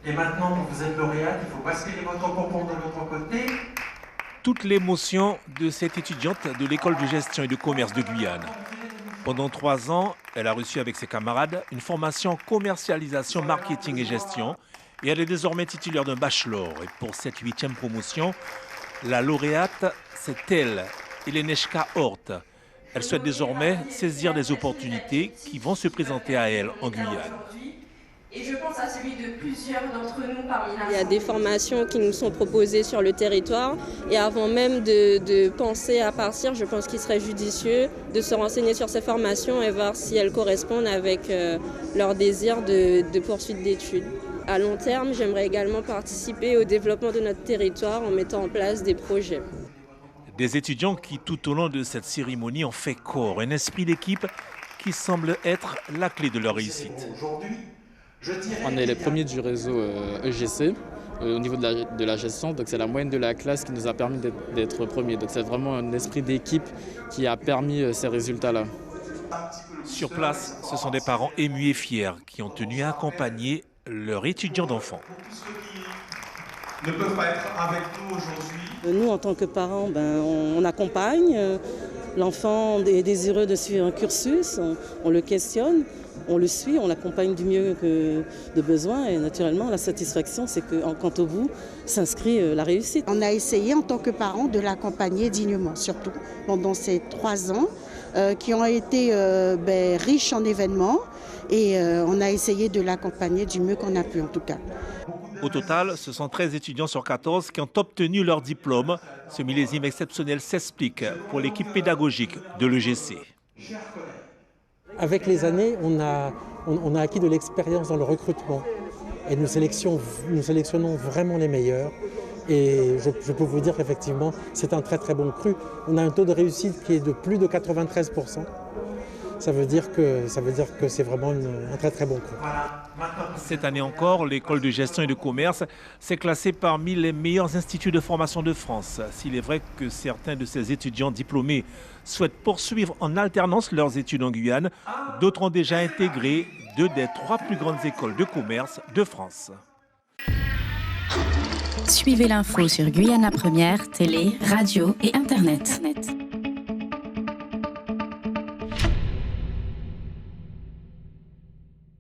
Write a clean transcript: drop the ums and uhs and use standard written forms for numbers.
Et maintenant que vous êtes lauréate, il faut basculer votre concours de l'autre côté. Toute l'émotion de cette étudiante de l'école de gestion et de commerce de Guyane. Pendant 3 ans, elle a reçu avec ses camarades une formation en commercialisation, marketing et gestion. Et elle est désormais titulaire d'un bachelor. Et pour cette 8e promotion, la lauréate, c'est elle, Eleneshka Hort. Elle souhaite désormais saisir des opportunités qui vont se présenter à elle en Guyane. Et je pense à celui de plusieurs d'entre nous parmi la... Il y a des formations qui nous sont proposées sur le territoire et avant même de penser à partir, je pense qu'il serait judicieux de se renseigner sur ces formations et voir si elles correspondent avec leur désir de poursuite d'études. À long terme, j'aimerais également participer au développement de notre territoire en mettant en place des projets. Des étudiants qui, tout au long de cette cérémonie, ont fait corps, un esprit d'équipe qui semble être la clé de leur réussite. On est les premiers du réseau EGC au niveau de la gestion, donc c'est la moyenne de la classe qui nous a permis d'être premiers. Donc c'est vraiment un esprit d'équipe qui a permis ces résultats-là. Sur place, ce sont des parents émus et fiers qui ont tenu à accompagner leur étudiant d'enfant. Ne peuvent pas être avec nous aujourd'hui. Nous, en tant que parents, on accompagne. L'enfant est désireux de suivre un cursus, on le questionne, on le suit, on l'accompagne du mieux que de besoin. Et naturellement, la satisfaction, c'est que quand au bout s'inscrit la réussite. On a essayé en tant que parents de l'accompagner dignement, surtout pendant ces 3 ans qui ont été riches en événements. Et on a essayé de l'accompagner du mieux qu'on a pu en tout cas. Au total, ce sont 13 étudiants sur 14 qui ont obtenu leur diplôme. Ce millésime exceptionnel s'explique pour l'équipe pédagogique de l'EGC. Avec les années, on a acquis de l'expérience dans le recrutement et nous sélectionnons vraiment les meilleurs. Et je peux vous dire qu'effectivement, c'est un très très bon cru. On a un taux de réussite qui est de plus de 93%. Ça veut dire que c'est vraiment un très très bon cru. Cette année encore, l'école de gestion et de commerce s'est classée parmi les meilleurs instituts de formation de France. S'il est vrai que certains de ces étudiants diplômés souhaitent poursuivre en alternance leurs études en Guyane, d'autres ont déjà intégré 2 des 3 plus grandes écoles de commerce de France. Suivez l'info sur Guyana Première, télé, radio et Internet.